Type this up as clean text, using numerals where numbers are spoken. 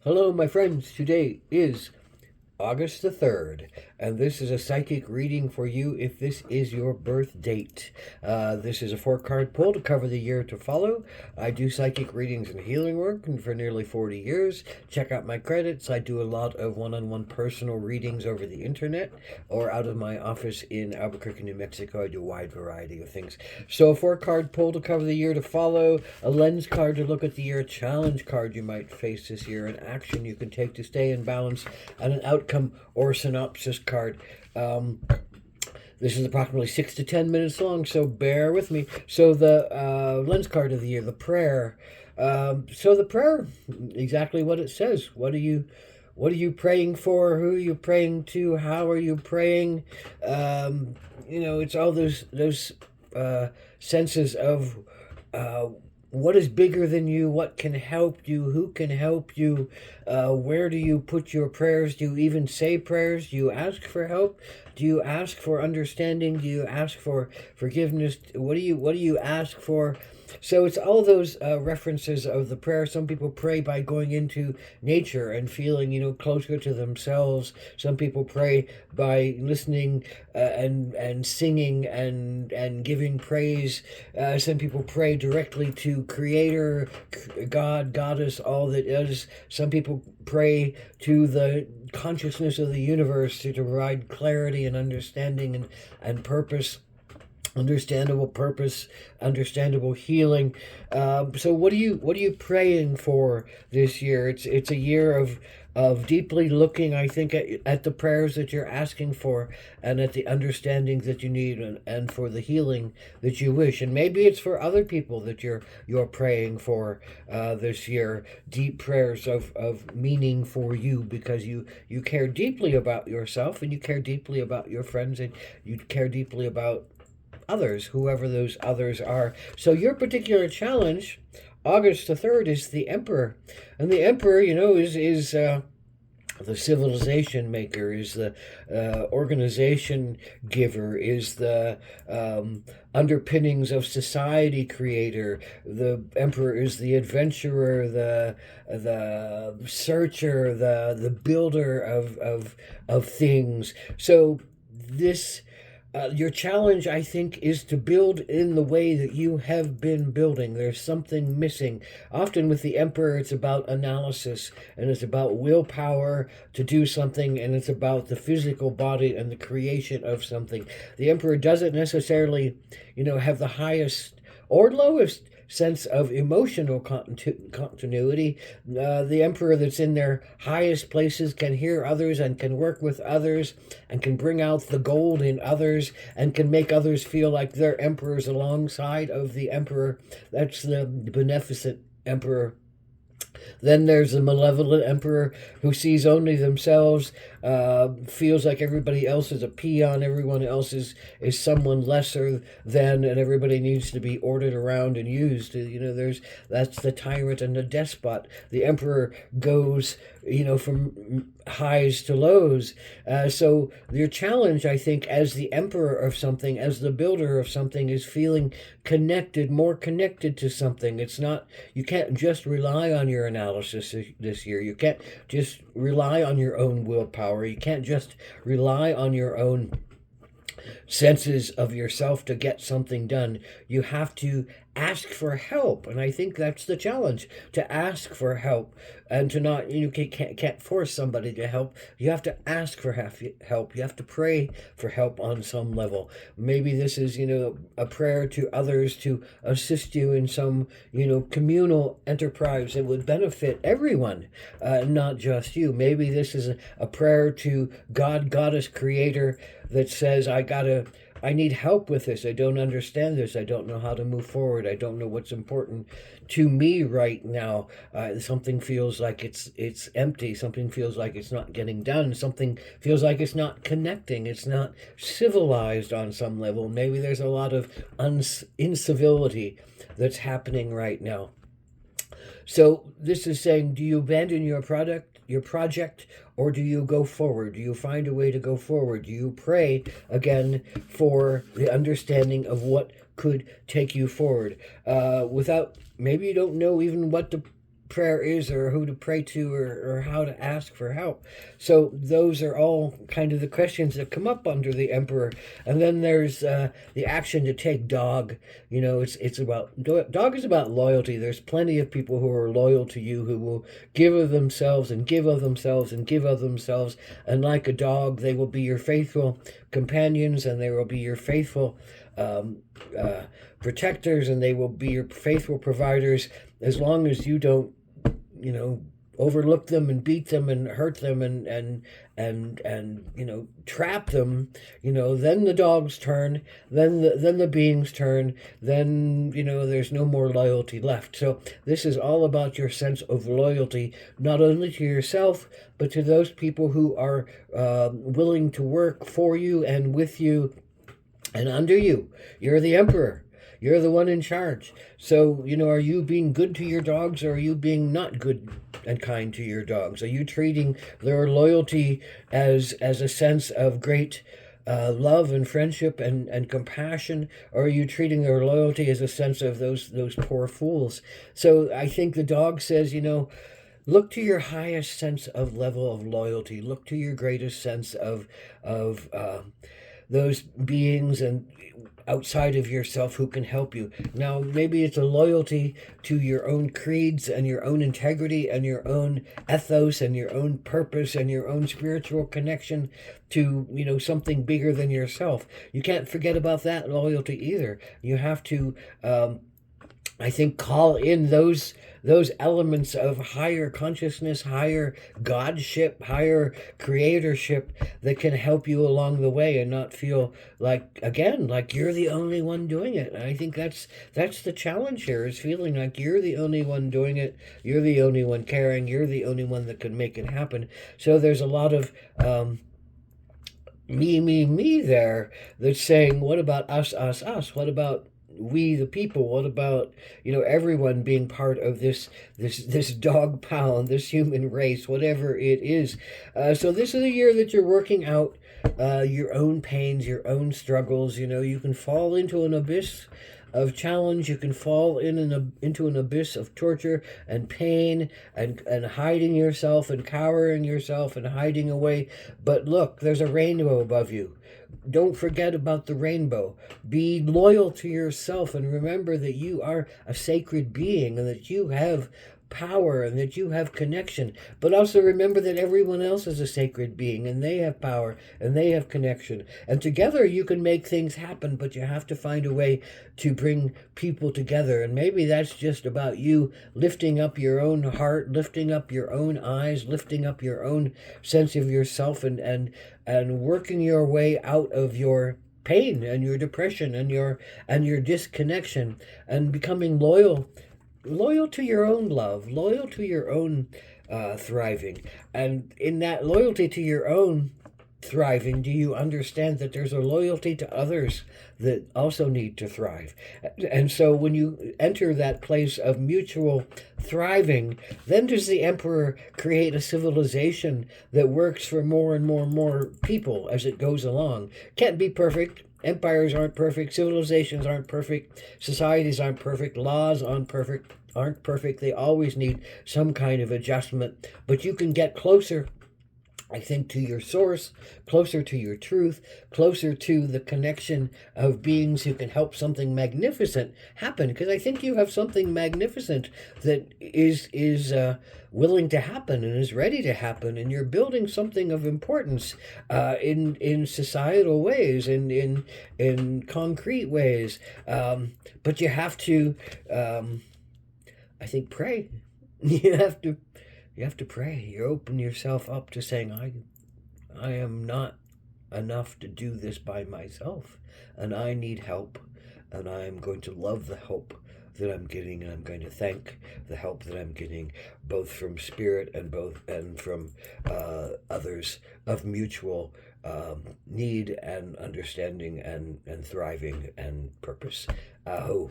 Hello, my friends. Today is August the 3rd, and this is a psychic reading for you if this is your birth date. This is a four-card pull to cover the year to follow. I do psychic readings and healing work for nearly 40 years. Check out my credits. I do a lot of one-on-one personal readings over the internet or out of my office in Albuquerque, New Mexico. I do a wide variety of things. So a four-card pull to cover the year to follow, a lens card to look at the year, a challenge card you might face this year, an action you can take to stay in balance, and an outcome or synopsis card. This is approximately 6 to 10 minutes long, so bear with me. So the lens card of the year, the prayer. So the prayer, exactly what it says. What are you praying for? Who are you praying to? How are you praying? It's all those senses of what is bigger than you? What can help you? Who can help you? Where do you put your prayers? Do you even say prayers? Do you ask for help? Do you ask for understanding? Do you ask for forgiveness? What do you ask for? So it's all those references of the prayer. Some people pray by going into nature and feeling, closer to themselves. Some people pray by listening and singing and giving praise. Some people pray directly to Creator, God, Goddess, all that is. Some people pray to the consciousness of the universe to provide clarity and understanding and purpose. Understandable purpose, understandable healing. So what are you praying for this year? It's a year of deeply looking, I think, at the prayers that you're asking for and at the understandings that you need and for the healing that you wish. And maybe it's for other people that you're praying for this year. Deep prayers of meaning for you because you care deeply about yourself and you care deeply about your friends and you care deeply about others, whoever those others are. So your particular challenge, August the 3rd, is the Emperor. And the Emperor, is the civilization maker, is the organization giver, is the underpinnings of society creator. The Emperor is the adventurer, the searcher, the builder of things. So this your challenge, I think, is to build in the way that you have been building. There's something missing. Often with the Emperor, it's about analysis, and it's about willpower to do something, and it's about the physical body and the creation of something. The Emperor doesn't necessarily, have the highest or lowest sense of emotional continuity. The Emperor that's in their highest places can hear others and can work with others and can bring out the gold in others and can make others feel like they're emperors alongside of the Emperor. That's the beneficent Emperor. Then there's the malevolent Emperor who sees only themselves, feels like everybody else is a peon, everyone else is someone lesser than, and everybody needs to be ordered around and used. That's the tyrant and the despot. The Emperor goes, from highs to lows. So your challenge, I think, as the Emperor of something, as the builder of something, is feeling connected, more connected to something. It's not, you can't just rely on your analysis this year. You can't just rely on your own willpower. You can't just rely on your own senses of yourself to get something done. You have to ask for help, and I think that's the challenge, to ask for help and to not, can't force somebody to help. You have to ask for help. You have to pray for help on some level. Maybe this is, a prayer to others to assist you in some, communal enterprise that would benefit everyone, not just you. Maybe this is a prayer to God, Goddess, Creator, that says, I need help with this. I don't understand this. I don't know how to move forward. I don't know what's important to me right now. Something feels like it's empty. Something feels like it's not getting done. Something feels like it's not connecting. It's not civilized on some level. Maybe there's a lot of incivility that's happening right now. So this is saying, do you abandon your project, or do you go forward? Do you find a way to go forward? Do you pray again for the understanding of what could take you forward? Maybe you don't know even what to prayer is, or who to pray to, or how to ask for help. So those are all kind of the questions that come up under the emperor. And then there's the action to take dog. It's about dog is about loyalty. There's plenty of people who are loyal to you, who will give of themselves and give of themselves and give of themselves. And like a dog, they will be your faithful companions, and they will be your faithful protectors, and they will be your faithful providers, as long as you don't overlook them and beat them and hurt them and trap them. Then the dog's turn, then the being's turn, then there's no more loyalty left. So this is all about your sense of loyalty, not only to yourself, but to those people who are willing to work for you and with you and under you. You're the emperor. You're the one in charge. So, are you being good to your dogs, or are you being not good and kind to your dogs? Are you treating their loyalty as a sense of great love and friendship and compassion, or are you treating their loyalty as a sense of those poor fools? So I think the dog says, look to your highest sense of level of loyalty. Look to your greatest sense of those beings and outside of yourself who can help you. Now, maybe it's a loyalty to your own creeds and your own integrity and your own ethos and your own purpose and your own spiritual connection to, something bigger than yourself. You can't forget about that loyalty either. You have to, I think, call in those elements of higher consciousness, higher godship, higher creatorship that can help you along the way, and not feel like you're the only one doing it. And I think that's the challenge here, is feeling like you're the only one doing it, you're the only one caring, you're the only one that can make it happen. So there's a lot of me there that's saying, what about us, us, us? What about we the people? What about everyone being part of this dog pound, this human race, whatever it is? So this is a year that you're working out your own pains, your own struggles. You can fall into an abyss of challenge. You can fall into an abyss of torture and pain and hiding yourself and cowering yourself and hiding away. But look, there's a rainbow above you. Don't forget about the rainbow. Be loyal to yourself, and remember that you are a sacred being, and that you have power, and that you have connection. But also remember that everyone else is a sacred being, and they have power, and they have connection. And together you can make things happen, but you have to find a way to bring people together. And maybe that's just about you lifting up your own heart, lifting up your own eyes, lifting up your own sense of yourself, and working your way out of your pain and your depression and your disconnection, and becoming loyal to your own love, loyal to your own thriving. And in that loyalty to your own thriving, do you understand that there's a loyalty to others that also need to thrive? And so when you enter that place of mutual thriving, then does the emperor create a civilization that works for more and more and more people as it goes along. Can't be perfect. Empires aren't perfect. Civilizations aren't perfect. Societies aren't perfect. Laws aren't perfect. They always need some kind of adjustment. But you can get closer, I think, to your source, closer to your truth, closer to the connection of beings who can help something magnificent happen. Because I think you have something magnificent that is willing to happen and is ready to happen, and you're building something of importance in societal ways and in concrete ways. But you have to, I think, pray. You have to pray. You open yourself up to saying, I am not enough to do this by myself, and I need help, and I am going to love the help that I'm getting, and I'm going to thank the help that I'm getting, both from spirit and from others of mutual need and understanding and thriving and purpose. Aho.